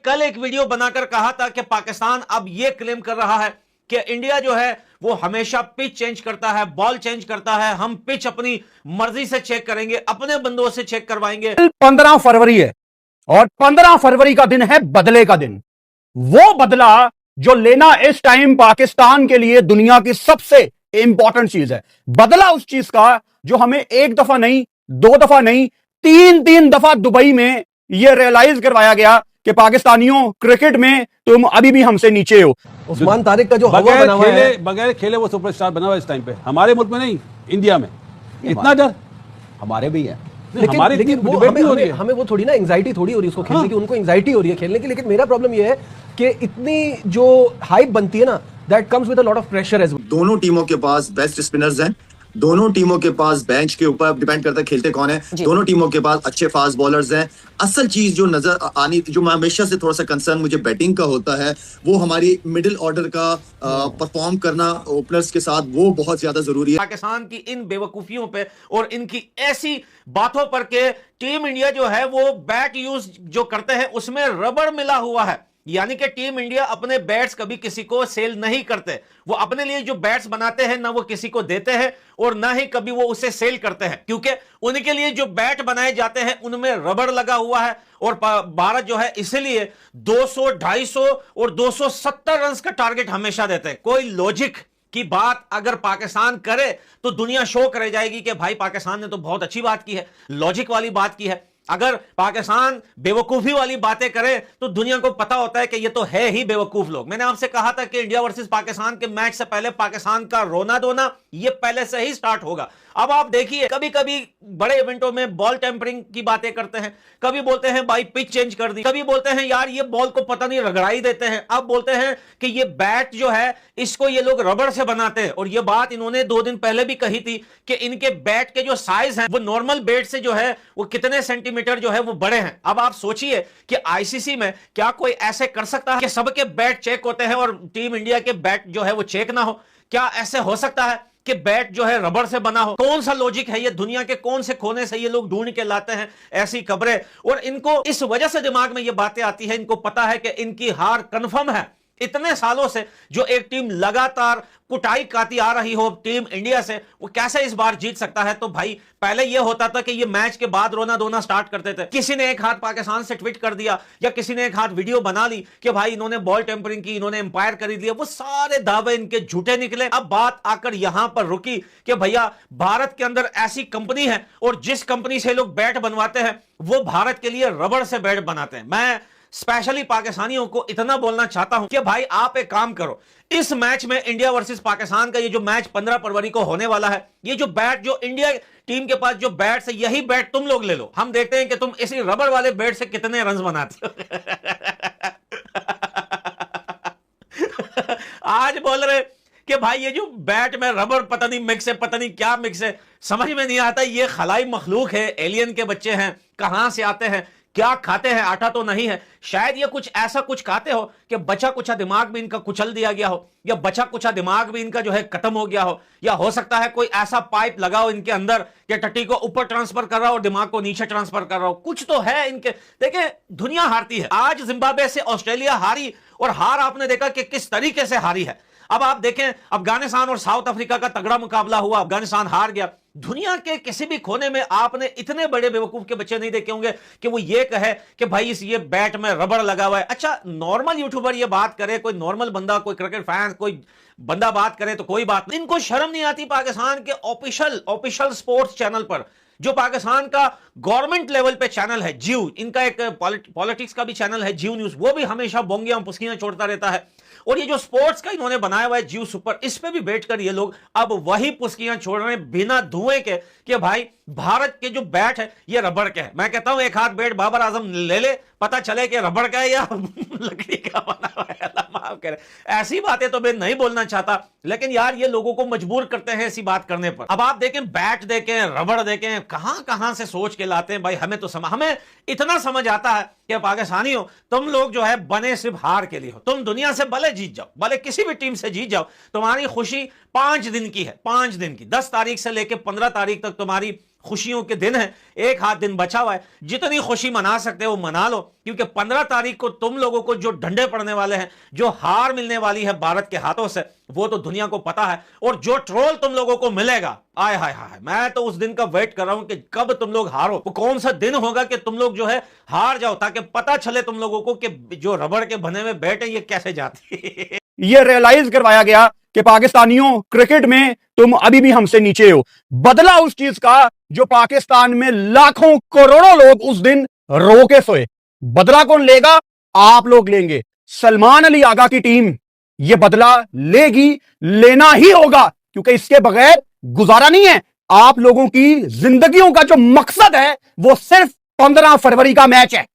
कल एक वीडियो बनाकर कहा था कि पाकिस्तान अब यह क्लेम कर रहा है कि इंडिया जो है वो हमेशा पिच चेंज करता है, बॉल चेंज करता है, हम पिच अपनी मर्जी से चेक करेंगे, अपने बंदों से चेक करवाएंगे। 15 फरवरी है और 15 फरवरी का दिन है बदले का दिन। वो बदला जो लेना इस टाइम पाकिस्तान के लिए दुनिया की सबसे इंपॉर्टेंट चीज है। बदला उस चीज का जो हमें एक दफा नहीं, दो दफा नहीं, तीन दफा दुबई में यह रियलाइज करवाया गया कि पाकिस्तानियों क्रिकेट में तुम अभी भी हमसे नीचे हो। उस्मान तारिक का जो हवा बना हुआ है, बगैर खेले वो सुपरस्टार बना हुआ है इस टाइम पे हमारे मुल्क में नहीं, इंडिया में। इतना डर हमारे भी है, हमारे लेकिन वो हमें वो थोड़ी ना एंजाइटी थोड़ी हो रही है उसको खेलने की, उनको एंजाइटी हो रही है खेलने की। लेकिन मेरा प्रॉब्लम ये है कि इतनी जो हाइप बनती है ना, that comes with a lot of pressure as well. दोनों टीमों के पास बेस्ट स्पिनर्स हैं, दोनों टीमों के पास बेंच के ऊपर डिपेंड करता है खेलते कौन है, दोनों टीमों के पास अच्छे फास्ट बॉलर्स हैं। असल चीज जो नजर आनी, जो हमेशा से थोड़ा सा कंसर्न मुझे बैटिंग का होता है, वो हमारी मिडिल ऑर्डर का परफॉर्म करना ओपनर्स के साथ, वो बहुत ज्यादा जरूरी है। पाकिस्तान की इन बेवकूफियों पे और इनकी ऐसी बातों पर के टीम इंडिया जो है वो बैट यूज जो करते हैं उसमें रबड़ मिला हुआ है। यानी कि टीम इंडिया अपने बैट्स कभी किसी को सेल नहीं करते, वो अपने लिए जो बैट्स बनाते हैं ना वो किसी को देते हैं और ना ही कभी वो उसे सेल करते हैं, क्योंकि उनके लिए जो बैट बनाए जाते हैं उनमें रबड़ लगा हुआ है। और भारत जो है इसलिए 200, 250 और 270 रन का टारगेट हमेशा देते हैं। कोई लॉजिक की बात अगर पाकिस्तान करे तो दुनिया शौक रह जाएगी कि भाई पाकिस्तान ने तो बहुत अच्छी बात की है, लॉजिक वाली बात की है। अगर पाकिस्तान बेवकूफी वाली बातें करे तो दुनिया को पता होता है कि ये तो है ही बेवकूफ लोग। मैंने आपसे कहा था कि इंडिया वर्सेस पाकिस्तान के मैच से पहले पाकिस्तान का रोना धोना ये पहले से ही स्टार्ट होगा। अब आप देखिए, कभी कभी बड़े इवेंटों में बॉल टेम्परिंग की बातें करते हैं, कभी बोलते हैं भाई पिच चेंज कर दी, कभी बोलते हैं यार ये बॉल को पता नहीं रगड़ाई देते हैं, अब बोलते हैं कि ये बैट जो है इसको ये लोग रबड़ से बनाते हैं। और ये बात इन्होंने 2 दिन पहले भी कही थी कि इनके बैट के जो साइज है वो नॉर्मल बैट से जो है वो कितने सेंटीमीटर जो है वो बड़े हैं। अब आप सोचिए कि आईसीसी में क्या कोई ऐसे कर सकता है कि सबके बैट चेक होते हैं और टीम इंडिया के बैट जो है वो चेक ना हो? क्या ऐसे हो सकता है कि बैट जो है रबड़ से बना हो? कौन सा लॉजिक है ये? दुनिया के कौन से कोने से ये लोग ढूंढ के लाते हैं ऐसी खबरें? और इनको इस वजह से दिमाग में ये बातें आती है, इनको पता है कि इनकी हार कंफर्म है। इतने सालों से जो एक टीम लगातार कुटाई काती आ रही हो टीम इंडिया से, वो कैसे इस बार जीत सकता है? तो भाई पहले यह होता था कि ये मैच के बाद रोना धोना स्टार्ट करते थे, किसी ने एक हाथ पाकिस्तान से ट्वीट कर दिया या किसी ने एक हाथ वीडियो बना ली कि भाई इन्होंने बॉल टेम्परिंग की, इन्होंने एम्पायर खरीद लिया, वो सारे दावे इनके झूठे निकले। अब बात आकर यहां पर रुकी कि भैया भारत के अंदर ऐसी कंपनी है और जिस कंपनी से लोग बैट बनवाते हैं वो भारत के लिए रबड़ से बैट बनाते हैं। मैं स्पेशली पाकिस्तानियों को इतना बोलना चाहता हूं कि भाई आप एक काम करो, इस मैच में इंडिया वर्सेस पाकिस्तान का ये जो मैच 15 फरवरी को होने वाला है, ये जो बैट जो इंडिया टीम के पास जो बैट है यही बैट तुम लोग ले लो, हम देखते हैं कि तुम इसी रबड़ वाले बैट से कितने रन बनाते हो। आज बोल रहे कि भाई ये जो बैट में रबड़ पता नहीं मिक्स है, पता नहीं क्या मिक्स है, समझ में नहीं आता। ये खलाई मखलूक है, एलियन के बच्चे हैं, कहां से आते हैं, क्या खाते हैं, आटा तो नहीं है। शायद ये कुछ ऐसा कुछ खाते हो कि बचा कुछा दिमाग भी इनका कुचल दिया गया हो, या बचा कुछा दिमाग भी इनका जो है खत्म हो गया हो, या हो सकता है कोई ऐसा पाइप लगा हो इनके अंदर कि टट्टी को ऊपर ट्रांसफर कर रहा हो और दिमाग को नीचे ट्रांसफर कर रहा हो। कुछ तो है इनके। देखिए दुनिया हारती है, आज जिम्बाब्वे से ऑस्ट्रेलिया हारी और हार आपने देखा कि किस तरीके से हारी है। अब आप देखें अफगानिस्तान और साउथ अफ्रीका का तगड़ा मुकाबला हुआ, अफगानिस्तान हार गया। दुनिया के किसी भी कोने में आपने इतने बड़े बेवकूफ के बच्चे नहीं देखे होंगे कि वो ये कहे कि भाई इस ये बैट में रबड़ लगा हुआ है। अच्छा नॉर्मल यूट्यूबर ये बात करे, कोई नॉर्मल बंदा, कोई क्रिकेट फैन कोई बंदा बात करे तो कोई बात नहीं। इनको शर्म नहीं आती पाकिस्तान के ऑफिशियल स्पोर्ट्स चैनल पर, जो पाकिस्तान का गवर्नमेंट लेवल पे चैनल है जियो, इनका एक पॉलिटिक्स का भी चैनल है जियो न्यूज, वो भी हमेशा बोंगियां पुस्कियां छोड़ता रहता है। और ये जो स्पोर्ट्स का इन्होंने बनाया हुआ है जियो सुपर, इस पे भी बैठकर ये लोग अब वही पुस्कियां छोड़ रहे हैं बिना धुएं के कि भाई भारत के जो बैट है ये रबड़ के है। मैं कहता हूं एक हाथ बैट बाबर आजम ले ले, पता चले कि रबड़ का है या लकड़ी का बना हुआ है। अल्लाह माफ करे, ऐसी बातें तो मैं नहीं बोलना चाहता, लेकिन यार ये लोगों को मजबूर करते हैं ऐसी बात करने पर। अब आप देखें बैट देखें, रबड़ देखें, कहां कहां से सोच के लाते हैं भाई। हमें तो हमें इतना समझ आता है कि पाकिस्तानियों तुम लोग जो है बने सिर्फ हार के लिए हो। तुम दुनिया से भले जीत जाओ, भले किसी भी टीम से जीत जाओ, तुम्हारी खुशी 5 दिन की है, 5 दिन की। 10 तारीख से लेकर 15 तारीख तक तुम्हारी खुशियों के दिन है, एक हाथ दिन बचा हुआ है, जितनी खुशी मना सकते हो मना लो, क्योंकि 15 तारीख को तुम लोगों को जो डंडे पड़ने वाले हैं, जो हार मिलने वाली है भारत के हाथों से, वो तो दुनिया को पता है। और जो ट्रोल तुम लोगों को मिलेगा, आय हाय हाय, मैं तो उस दिन का वेट कर रहा हूं कि कब तुम लोग हारो, वो कौन सा दिन होगा कि तुम लोग जो है हार जाओ, ताकि पता चले तुम लोगों को कि जो रबड़ के बने हुए बैट है ये कैसे जाती है। ये रियलाइज करवाया गया कि पाकिस्तानियों, क्रिकेट में तुम अभी भी हमसे नीचे हो। बदला उस चीज का जो पाकिस्तान में लाखों करोड़ों लोग उस दिन रो के सोए। बदला कौन लेगा? आप लोग लेंगे। सलमान अली आगा की टीम ये बदला लेगी, लेना ही होगा, क्योंकि इसके बगैर गुजारा नहीं है। आप लोगों की जिंदगियों का जो मकसद है वो सिर्फ 15 फरवरी का मैच है।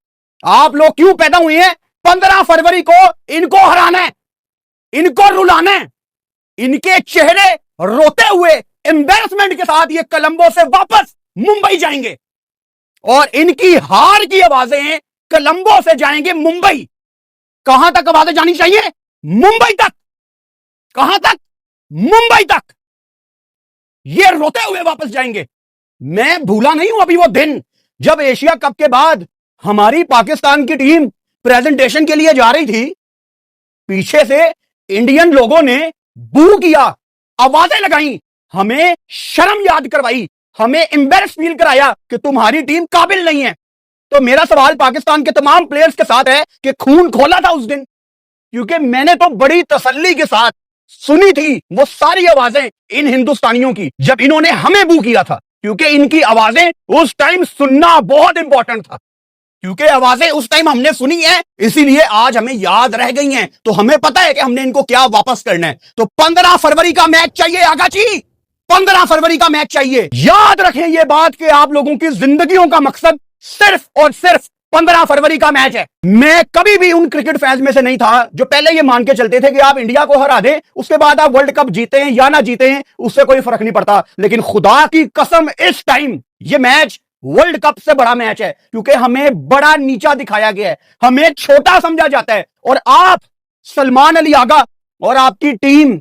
आप लोग क्यों पैदा हुए हैं? 15 फरवरी को इनको हराना है, इनको रुलाना है, इनके चेहरे रोते हुए एम्बैरेसमेंट के साथ ये कोलंबो से वापस मुंबई जाएंगे और इनकी हार की आवाजें कोलंबो से जाएंगे मुंबई। कहां तक आवाजें जानी चाहिए? मुंबई तक। कहां तक? मुंबई तक। ये रोते हुए वापस जाएंगे। मैं भूला नहीं हूं अभी वो दिन जब एशिया कप के बाद हमारी पाकिस्तान की टीम प्रेजेंटेशन के लिए जा रही थी, पीछे से इंडियन लोगों ने बू किया, आवाजें लगाई, हमें शर्म याद करवाई, हमें एम्बैरेस फील कराया कि तुम्हारी टीम काबिल नहीं है। तो मेरा सवाल पाकिस्तान के तमाम प्लेयर्स के साथ है कि खून खोला था उस दिन? क्योंकि मैंने तो बड़ी तसल्ली के साथ सुनी थी वो सारी आवाजें इन हिंदुस्तानियों की जब इन्होंने हमें बू किया था, क्योंकि इनकी आवाजें उस टाइम सुनना बहुत इंपॉर्टेंट था। क्योंकि आवाजें उस टाइम हमने सुनी है, इसीलिए आज हमें याद रह गई हैं। तो हमें पता है कि हमने इनको क्या वापस करना है। तो 15 फरवरी का मैच चाहिए आगा जी, 15 फरवरी का मैच चाहिए। याद रखें ये बात कि आप लोगों की जिंदगियों का मकसद सिर्फ और सिर्फ 15 फरवरी का मैच है। मैं कभी भी उन क्रिकेट फैंस में से नहीं था जो पहले ये मान के चलते थे कि आप इंडिया को हरा दें, उसके बाद आप वर्ल्ड कप जीते हैं या ना जीते हैं उससे कोई फर्क नहीं पड़ता। लेकिन खुदा की कसम इस टाइम ये मैच वर्ल्ड कप से बड़ा मैच है, क्योंकि हमें बड़ा नीचा दिखाया गया है, हमें छोटा समझा जाता है। और आप सलमान अली आगा और आपकी टीम,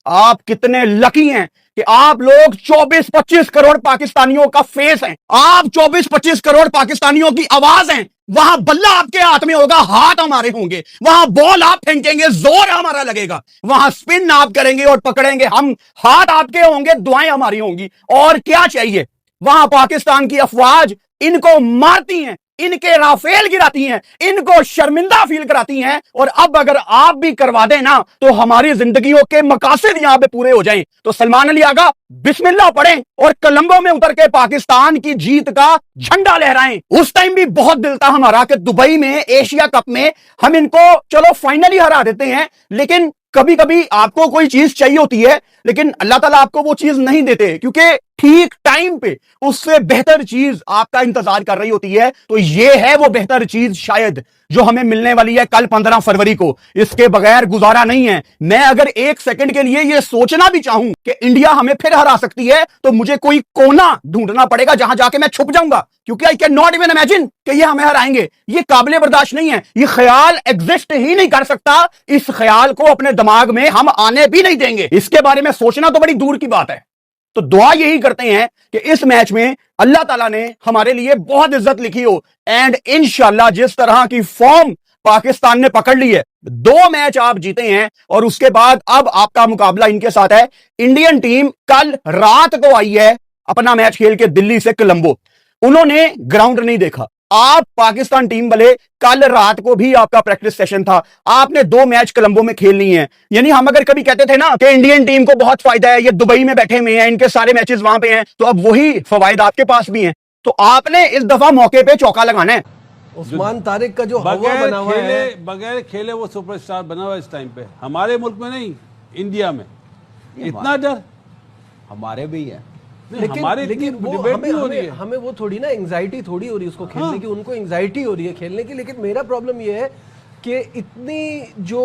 आप कितने लकी हैं कि आप लोग 24-25 करोड़ पाकिस्तानियों का फेस हैं। आप 24-25 करोड़ पाकिस्तानियों की आवाज हैं। वहां बल्ला आपके हाथ में होगा, हाथ हमारे होंगे। वहां बॉल आप फेंकेंगे, जोर हमारा लगेगा। वहां स्पिन आप करेंगे और पकड़ेंगे हम, हाथ आपके होंगे, दुआएं हमारी होंगी। और क्या चाहिए? वहां पाकिस्तान की अफवाज इनको मारती हैं, इनके राफेल गिराती हैं, इनको शर्मिंदा फील कराती हैं। और अब अगर आप भी करवा दें ना तो हमारी जिंदगियों के मकासद यहां पे पूरे हो जाएं। तो सलमान अली आगा बिस्मिल्लाह पढ़ें और कोलंबो में उतर के पाकिस्तान की जीत का झंडा लहराएं। उस टाइम भी बहुत दिल था हमारा कि दुबई में एशिया कप में हम इनको चलो फाइनली हरा देते हैं, लेकिन कभी कभी आपको कोई चीज चाहिए होती है, लेकिन अल्लाह ताला आपको वो चीज नहीं देते, क्योंकि ठीक टाइम पे उससे बेहतर चीज आपका इंतजार कर रही होती है। तो ये है वो बेहतर चीज शायद जो हमें मिलने वाली है कल 15 फरवरी को। इसके बगैर गुजारा नहीं है। मैं अगर एक सेकंड के लिए ये सोचना भी चाहूं कि इंडिया हमें फिर हरा सकती है, तो मुझे कोई कोना ढूंढना पड़ेगा जहां जाके मैं छुप जाऊंगा, क्योंकि I can not even imagine कि ये हमें हराएंगे। ये काबिले बर्दाश्त नहीं है। ये ख्याल एग्जिस्ट ही नहीं कर सकता। इस ख्याल को अपने दिमाग में हम आने भी नहीं देंगे। इसके बारे में सोचना तो बड़ी दूर की बात है। तो दुआ यही करते हैं कि इस मैच में अल्लाह ताला ने हमारे लिए बहुत इज्जत लिखी हो। एंड इंशाल्लाह जिस तरह की फॉर्म पाकिस्तान ने पकड़ ली है, 2 मैच आप जीते हैं और उसके बाद अब आपका मुकाबला इनके साथ है। इंडियन टीम कल रात को आई है अपना मैच खेल के दिल्ली से कोलंबो। उन्होंने ग्राउंड नहीं देखा। आप पाकिस्तान टीम वाले कल रात को भी आपका प्रैक्टिस सेशन था। आपने 2 मैच कोलंबो में खेल लिए हैं। यानी हम अगर कभी कहते थे ना कि इंडियन टीम को बहुत फायदा है, ये दुबई में बैठे हुए हैं, इनके सारे मैचेस वहां पे हैं, तो अब वही फवायद आपके पास भी हैं। तो आपने इस दफा मौके पे चौका लगाना है। उस्मान तारिक का जो हवा बगैर बना हुआ है, बगैर खेले वो सुपरस्टार बना हुआ है इस टाइम पे। हमारे मुल्क में नहीं, इंडिया में इतना डर हमारे भी है। लेकिन वो हमें वो थोड़ी ना एंजाइटी थोड़ी हो रही है उसको खेलने की, उनको एंजाइटी हो रही है खेलने की। लेकिन मेरा प्रॉब्लम ये है कि इतनी जो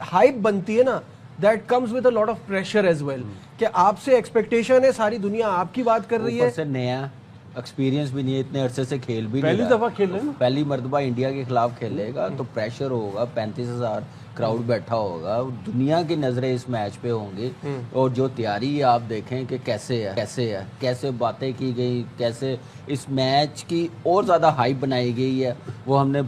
हाइप बनती है ना, that comes with a lot of pressure as well, कि आपसे एक्सपेक्टेशन है, सारी दुनिया आपकी बात कर रही है। ऊपर से नया एक्सपीरियंस भी नहीं है, इतने अरसे से खेल भी पहली नहीं दफा खेल रहे हैं ना, पहली मर्तबा इंडिया के खिलाफ खेलेगा तो प्रेशर होगा। 35,000 क्राउड बैठा होगा, दुनिया की नज़रें इस मैच पे होंगी और जो तैयारी आप देखें कि कैसे बातें की गई, कैसे इस मैच की और ज़्यादा हाइप बनाई गई है, वो हमने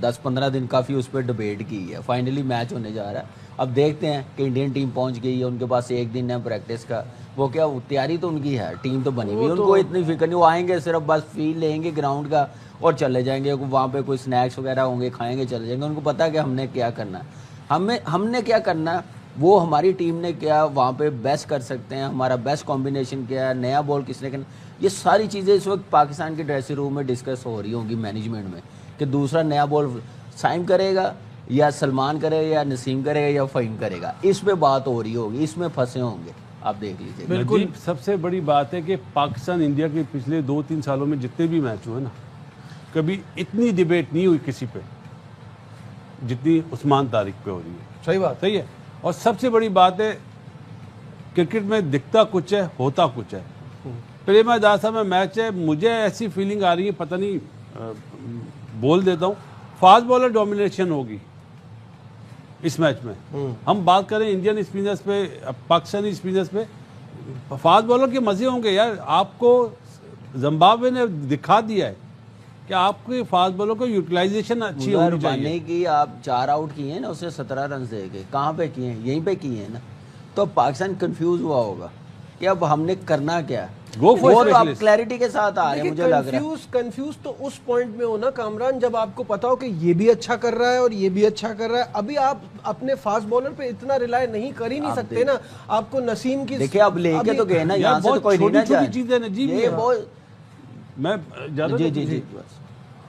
10-15 दिन काफ़ी उस पर डिबेट की है। फाइनली मैच होने जा रहा है। अब देखते हैं कि इंडियन टीम पहुंच गई है, उनके पास एक दिन है प्रैक्टिस का, वो क्या तैयारी तो उनकी है, टीम तो बनी हुई है, उनको इतनी फिक्र नहीं, वो आएंगे सिर्फ बस फील लेंगे ग्राउंड का और चले जाएंगे। वहाँ पे कोई स्नैक्स वगैरह होंगे, खाएंगे, चले जाएंगे। उनको पता है कि हमने क्या करना है, हमने क्या करना है, वो हमारी टीम ने क्या वहाँ पे बेस्ट कर सकते हैं, हमारा बेस्ट कॉम्बिनेशन क्या है, नया बॉल किसने करना, ये सारी चीज़ें इस वक्त पाकिस्तान के ड्रेसिंग रूम में डिस्कस हो रही होंगी मैनेजमेंट में कि दूसरा नया बॉल साइम करेगा या सलमान करेगा या नसीम करेगा या फ़हीम करेगा, इस पे बात हो रही होगी, इसमें फंसे होंगे। आप देख लीजिए। बिल्कुल सबसे बड़ी बात है कि पाकिस्तान इंडिया के पिछले 2-3 सालों में जितने भी मैच हुए ना, कभी इतनी डिबेट नहीं हुई किसी पे जितनी उस्मान तारिक पे हो रही है। सही बात। सही है। और सबसे बड़ी बात है, क्रिकेट में दिखता कुछ है, होता कुछ है। प्रेमादासा में मैच है, मुझे ऐसी फीलिंग आ रही है, पता नहीं, बोल देता हूँ, फास्ट बॉलर डोमिनेशन होगी इस मैच में। हम बात करें इंडियन स्पिनर्स पे, पाकिस्तानी स्पिनर्स पे, फास्ट बॉलर के मजे होंगे यार। आपको जिम्बाब्वे ने दिखा दिया है कि आपके फास्ट बॉलर को यूटिलाइजेशन अच्छी होनी चाहिए। कि आप 4 आउट किए हैं ना, उससे 17 रन दे के कहाँ पे किए हैं, यहीं पे किए हैं ना, तो पाकिस्तान कंफ्यूज हुआ होगा कि अब हमने करना क्या है। वो तो आप क्लैरिटी के साथ आ रहे हैं, मुझे लग रहा है। कंफ्यूज तो उस पॉइंट में हो ना कामरान, जब आपको पता हो कि ये भी अच्छा कर रहा है और ये भी अच्छा कर रहा है। अभी आप अपने फास्ट बॉलर पे इतना रिलाय नहीं कर ही नहीं सकते ना। आपको नसीम की देखिए, अब लेके तो गए ना, यहाँ से तो कोई नहीं ना जाए। चीजें नजीब, ये बहुत मैं जी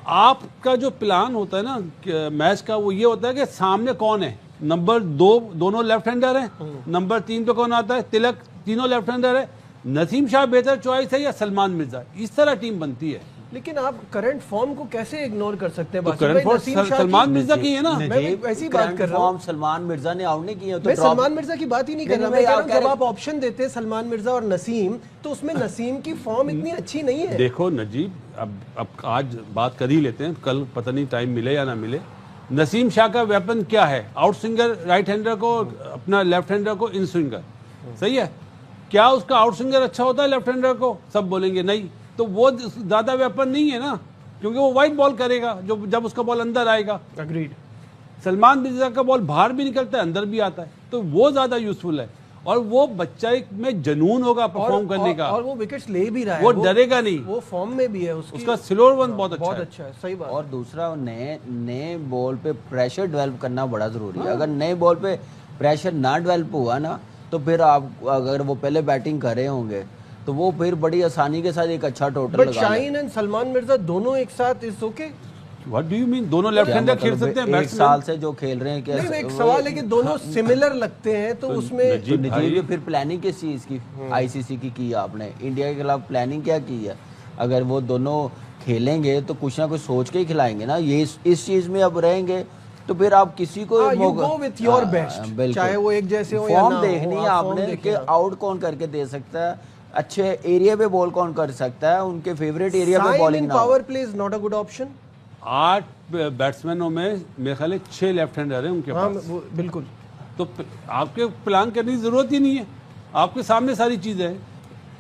आपका जो प्लान होता है ना मैच का, वो ये होता है कि सामने कौन है, नंबर 2 दोनों लेफ्ट हैंडर है, नंबर 3 पे कौन आता है, तिलक, तीनों लेफ्ट हैंडर है, नसीम शाह बेहतर चॉइस है या सलमान मिर्जा, इस तरह टीम बनती है। लेकिन आप करंट फॉर्म को कैसे इग्नोर कर सकते हैं? तो करंट फॉर्म सलमान मिर्जा की है ना। मैं ऐसी बात कर रहा हूँ, सलमान मिर्जा ने आउट नहीं किया, तो मैं सलमान मिर्जा की बात ही नहीं कर रहा। मैं कह रहा हूँ जब आप ऑप्शन देते हैं सलमान मिर्जा और नसीम, तो उसमें नसीम की फॉर्म इतनी अच्छी नहीं है। देखो नजीब, अब आज बात कर ही लेते हैं, कल पता नहीं टाइम मिले या ना मिले। नसीम शाह का वेपन क्या है? आउट स्विंगर राइट हैंडर को, अपना लेफ्ट हैंडर को इन स्विंगर। सही है। क्या उसका आउट स्विंगर अच्छा होता है लेफ्ट हैंडर को? सब बोलेंगे नहीं। तो वो ज्यादा वेपन नहीं है ना, क्योंकि वो वाइड बॉल करेगा जो जब उसका बॉल अंदर आएगा। अग्रीड। सलमान मिर्जा का बॉल बाहर भी निकलता है, अंदर भी आता है, तो वो ज्यादा यूजफुल है। और वो बच्चा में जनून होगा परफॉर्म करने का, और वो विकेट्स ले भी रहा है, वो डरेगा नहीं, वो फॉर्म में भी है, उसका स्लोअर वन बहुत अच्छा है। सही बात। और दूसरा, नए बॉल पे प्रेशर डेवलप करना बड़ा जरूरी है। अगर नए बॉल पे प्रेशर ना डेवलप हुआ ना, तो फिर आप, अगर वो पहले बैटिंग कर रहे होंगे तो वो फिर बड़ी आसानी के साथ एक अच्छा टोटल लगा। शाहीन एंड सलमान मिर्जा दोनों एक साथ is okay. What do you mean? दोनों लेफ्ट हैंडर खेल सकते हैं? एक साल से जो खेल रहे हैं, क्या एक सवाल है कि दोनों सिमिलर लगते हैं, तो उसमें नजीब, फिर प्लानिंग किस चीज की आईसीसी की आपने इंडिया के खिलाफ प्लानिंग क्या की है? अगर वो दोनों खेलेंगे तो कुछ ना कुछ सोच के ही खिलाएंगे ना। ये इस चीज में अब रहेंगे तो फिर आप किसी को गो विथ योर बेस्ट, चाहे वो एक जैसे हो या ना हो। फॉर्म देखनी है आपने कि आउट कौन करके दे सकता है, अच्छे एरिया पे बॉल कौन कर सकता है, उनके फेवरेट एरिया पे बॉलिंग ना। Power play is not a good option. 8 बैट्समैनों में मेरे ख्याल 6 लेफ्ट हैंडर हैं उनके पास। बिल्कुल। तो आपके प्लान करने की जरूरत ही नहीं है, आपके सामने सारी चीजें हैं।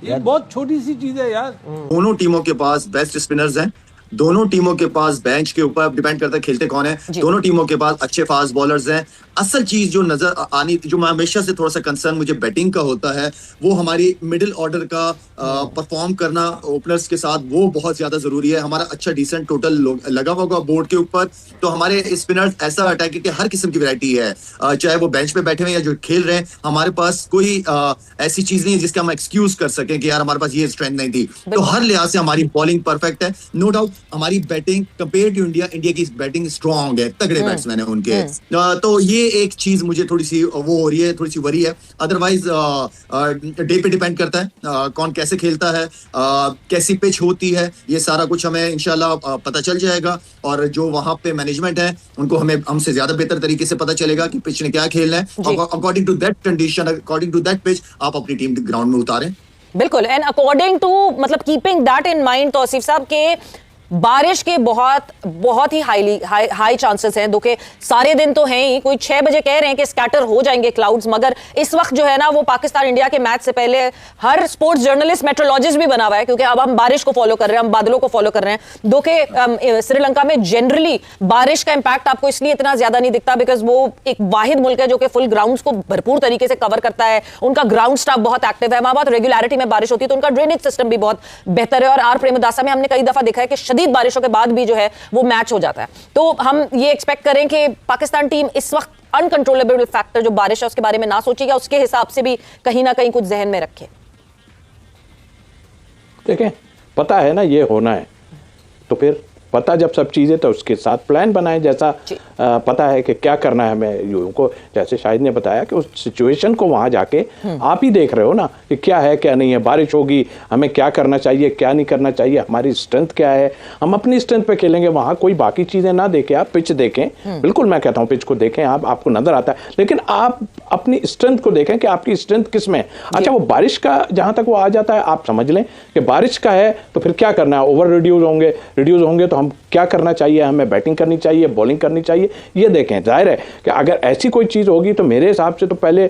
ये बहुत छोटी सी चीज है यार। दोनों टीमों के पास बेस्ट स्पिनर्स हैं, दोनों टीमों के पास बेंच के ऊपर डिपेंड करता है खेलते कौन है, दोनों टीमों के पास अच्छे फास्ट बॉलर्स हैं। असल चीज जो नजर आनी, जो मैं हमेशा से थोड़ा सा कंसर्न मुझे बैटिंग का होता है, वो हमारी मिडिल ऑर्डर का परफॉर्म करना ओपनर्स के साथ, वो बहुत ज्यादा जरूरी है। हमारा अच्छा डिसेंट टोटल लगा होगा बोर्ड के ऊपर, तो हमारे स्पिनर्स ऐसा अटैक के हर किस्म की वैरायटी है, चाहे वो बेंच पे बैठे हुए या जो खेल रहे हैं। हमारे पास कोई ऐसी चीज नहीं है जिसका हम एक्सक्यूज कर सकें कि यार हमारे पास ये स्ट्रेंथ नहीं थी। तो हर लिहाज से हमारी बॉलिंग परफेक्ट है, नो डाउट। हमारी बैटिंग कंपेयर टू इंडिया की बैटिंग स्ट्रॉन्ग है, तगड़े बैट्समैन है उनके। तो ये एक चीज मुझे थोड़ी सी वो हो रही है, थोड़ी सी वरी है। अदरवाइज डे पे डिपेंड करता है कौन कैसे खेलता है, कैसी पिच होती है, ये सारा कुछ हमें इंशाल्लाह पता चल जाएगा। और जो वहां पे मैनेजमेंट है उनको हमसे ज्यादा बेहतर तरीके से पता चलेगा कि पिच ने क्या खेलना है। According to that condition, according to that pitch, आप अपनी टीम ग्राउंड में उतारें। बिल्कुल। एंड अकॉर्डिंग टू, मतलब keeping that in mind, Tauseef साहब के बारिश के बहुत ही हाई चांसेस हैं। देखिए सारे दिन तो हैं ही, कोई 6 बजे कह रहे हैं कि स्कैटर हो जाएंगे क्लाउड्स, मगर इस वक्त जो है ना वो पाकिस्तान इंडिया के मैच से पहले हर स्पोर्ट्स जर्नलिस्ट मेट्रोलॉजिस्ट भी बना हुआ है, क्योंकि अब हम बारिश को फॉलो कर रहे हैं, हम बादलों को फॉलो कर रहे हैं। देखिए श्रीलंका में जनरली बारिश का इंपैक्ट आपको इसलिए इतना ज्यादा नहीं दिखता बिकॉज वो एक वाहिद मुल्क है जो कि फुल ग्राउंड्स को भरपूर तरीके से कवर करता है, उनका ग्राउंड स्टाफ बहुत एक्टिव है, वहां बहुत रेगुलरिटी में बारिश होती है, तो उनका ड्रेनेज सिस्टम भी बहुत बेहतर है। और आर प्रेमदासा में हमने कई दफा देखा है कि शदीद बारिशों के बाद भी जो है वो मैच हो जाता है। तो हम ये एक्सपेक्ट करें कि पाकिस्तान टीम इस वक्त अनकंट्रोलेबल फैक्टर जो बारिश है उसके बारे में ना सोचेगा, उसके हिसाब से भी कहीं ना कहीं कुछ जहन में रखे। देखें, पता है ना ये होना है, तो फिर पता जब सब चीज़ें तो उसके साथ प्लान बनाएं, जैसा पता है कि क्या करना है हमें युवाओं को। जैसे शाहिद ने बताया कि उस सिचुएशन को वहाँ जाके आप ही देख रहे हो ना कि क्या है क्या नहीं है, बारिश होगी, हमें क्या करना चाहिए क्या नहीं करना चाहिए, हमारी स्ट्रेंथ क्या है, हम अपनी स्ट्रेंथ पे खेलेंगे। वहाँ कोई बाकी चीज़ें ना देखें, आप पिच देखें, बिल्कुल मैं कहता हूँ पिच को देखें, आपको नजर आता है, लेकिन आप अपनी स्ट्रेंथ को देखें कि आपकी स्ट्रेंथ किस में। अच्छा, वो बारिश का जहाँ तक वो आ जाता है, आप समझ लें कि बारिश का है तो फिर क्या करना है, ओवर रिड्यूस होंगे तो हम क्या करना चाहिए, हमें बैटिंग करनी चाहिए, बॉलिंग करनी चाहिए, ये देखें। जाहिर है कि अगर ऐसी कोई चीज़ होगी तो मेरे हिसाब से तो पहले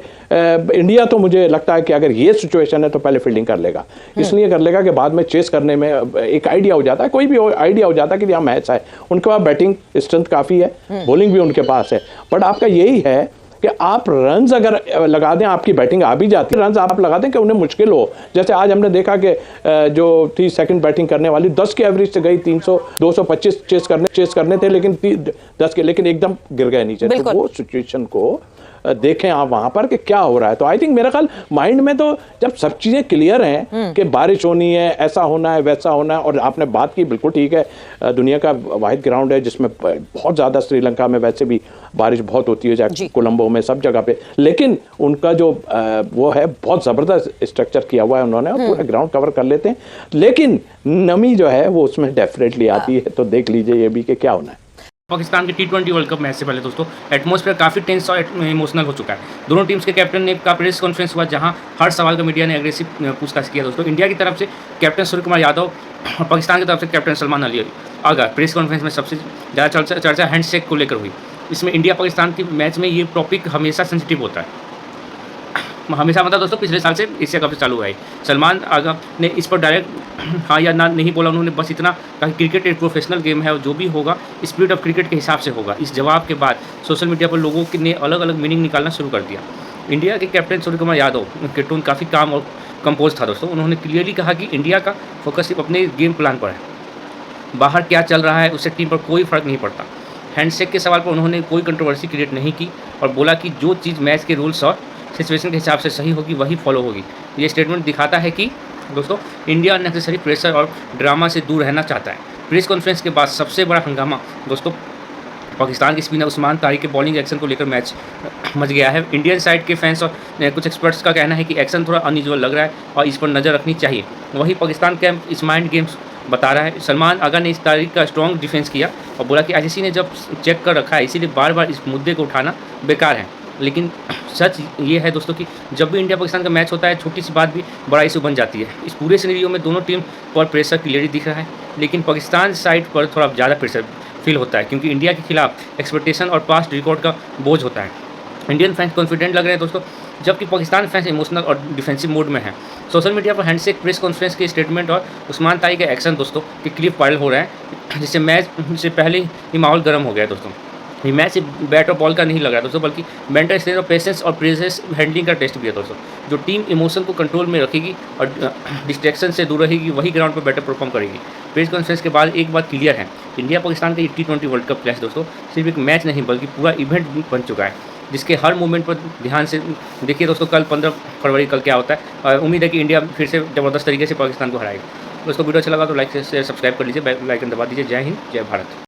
इंडिया तो मुझे लगता है कि अगर ये सिचुएशन है तो पहले फील्डिंग कर लेगा, इसलिए कर लेगा कि बाद में चेस करने में एक आइडिया हो जाता है, कोई भी आइडिया हो जाता है कि यहाँ मैच है। उनके पास बैटिंग स्ट्रेंथ काफ़ी है, बॉलिंग भी उनके पास है, बट आपका यही है कि आप रन्स अगर लगा दें, आपकी बैटिंग आ भी जाती है, रन्स आप लगा दें कि उन्हें मुश्किल हो। जैसे आज हमने देखा कि जो थी सेकंड बैटिंग करने वाली 10 के एवरेज से गई, 300 225 चेस करने थे, लेकिन 10 के लेकिन एकदम गिर गए नीचे। तो वो सिचुएशन को देखें आप वहां पर कि क्या हो रहा है। तो आई थिंक मेरा ख्याल माइंड में तो जब सब चीज़ें क्लियर हैं कि बारिश होनी है, ऐसा होना है, वैसा होना है, और आपने बात की बिल्कुल ठीक है, दुनिया का वाहिद ग्राउंड है जिसमें बहुत ज़्यादा, श्रीलंका में वैसे भी बारिश बहुत होती है, चाहे कोलंबो में, सब जगह पे, लेकिन उनका जो वो है बहुत ज़बरदस्त स्ट्रक्चर किया हुआ है उन्होंने, पूरा ग्राउंड कवर कर लेते हैं, लेकिन नमी जो है वो उसमें डेफिनेटली आती है। तो देख लीजिए ये भी कि क्या होना है। पाकिस्तान के T20 वर्ल्ड कप मैच से पहले दोस्तों एटमॉस्फेयर काफ़ी टेंस और इमोशनल हो चुका है। दोनों टीम्स के कैप्टन ने का प्रेस कॉन्फ्रेंस हुआ जहां हर सवाल का मीडिया ने एग्रेसिव पूछताछ किया दोस्तों। इंडिया की तरफ से कैप्टन सूर्य कुमार यादव और पाकिस्तान की तरफ से captain Salman Ali Agha. Press conference में सबसे ज़्यादा चर्चा हैंडशेक को लेकर हुई। इसमें इंडिया पाकिस्तान के मैच में ये टॉपिक हमेशा सेंसिटिव होता है, हमेशा मतलब दोस्तों पिछले साल से एशिया कप से चालू हुआ है। सलमान आगा ने इस पर डायरेक्ट हाँ या ना नहीं बोला, उन्होंने बस इतना कहा कि क्रिकेट एक प्रोफेशनल गेम है और जो भी होगा स्पिरिट ऑफ क्रिकेट के हिसाब से होगा। इस जवाब के बाद सोशल मीडिया पर लोगों ने अलग अलग मीनिंग निकालना शुरू कर दिया। इंडिया के कैप्टन सूर्य कुमार यादव के टोन काफ़ी काम और कंपोज था दोस्तों। उन्होंने क्लियरली कहा कि इंडिया का फोकस सिर्फ अपने गेम प्लान पर है, बाहर क्या चल रहा है उससे टीम पर कोई फ़र्क नहीं पड़ता। हैंडशेक के सवाल पर उन्होंने कोई कंट्रोवर्सी क्रिएट नहीं की और बोला कि जो चीज़ मैच के रूल्स और सिचुएशन के हिसाब से सही होगी वही फॉलो होगी। ये स्टेटमेंट दिखाता है कि दोस्तों इंडिया अननेसेसरी प्रेशर और ड्रामा से दूर रहना चाहता है। प्रेस कॉन्फ्रेंस के बाद सबसे बड़ा हंगामा दोस्तों पाकिस्तान के स्पिनर उस्मान तारिक के बॉलिंग एक्शन को लेकर मैच मच गया है। इंडियन साइड के फैंस और कुछ एक्सपर्ट्स का कहना है कि एक्शन थोड़ा अनयूजुअल लग रहा है और इस पर नज़र रखनी चाहिए। वहीं पाकिस्तान कैंप इस माइंड गेम्स बता रहा है। सलमान आगा ने इस तारीख का स्ट्रॉन्ग डिफेंस किया और बोला कि आईसीसी ने जब चेक कर रखा है इसीलिए बार बार इस मुद्दे को उठाना बेकार है। लेकिन सच ये है दोस्तों कि जब भी इंडिया पाकिस्तान का मैच होता है छोटी सी बात भी बड़ा इशू बन जाती है। इस पूरे सिनेरियो में दोनों टीम पर प्रेशर क्लियरली दिख रहा है, लेकिन पाकिस्तान साइड पर थोड़ा ज़्यादा प्रेशर फील होता है क्योंकि इंडिया के खिलाफ एक्सपेक्टेशन और पास्ट रिकॉर्ड का बोझ होता है। इंडियन फैंस कॉन्फिडेंट लग रहे हैं दोस्तों, जबकि पाकिस्तान फैंस इमोशनल और डिफेंसिव मोड में है। सोशल मीडिया पर हैंडशेक, प्रेस कॉन्फ्रेंस के स्टेटमेंट और उस्मान तारिक के एक्शन दोस्तों के क्लिप वायरल हो रहा है, जिससे मैच से पहले ही माहौल गर्म हो गया दोस्तों। ये मैच सिर्फ बैट और बॉल का नहीं लग रहा है दोस्तों, बल्कि मेंटल स्ट्रेंथ और पेशेंस और प्रेजेंस हैंडलिंग का टेस्ट भी है दोस्तों। जो टीम इमोशन को कंट्रोल में रखेगी और डिस्ट्रैक्शन से दूर रहेगी वही ग्राउंड पर बेटर परफॉर्म करेगी। प्रेस कॉन्फ्रेंस के बाद एक बात क्लियर है, इंडिया पाकिस्तान का T20 वर्ल्ड कप क्लैश दोस्तों सिर्फ एक मैच नहीं बल्कि पूरा इवेंट बन चुका है, जिसके हर मूवमेंट पर ध्यान से देखिए दोस्तों। कल 15 फरवरी कल क्या होता है और उम्मीद है कि इंडिया फिर से ज़बरदस्त तरीके से पाकिस्तान को हराएगा। दोस्तों वीडियो अच्छा लगा तो लाइक शेयर सब्सक्राइब कर लीजिए, बेल आइकन दबा दीजिए। जय हिंद, जय भारत।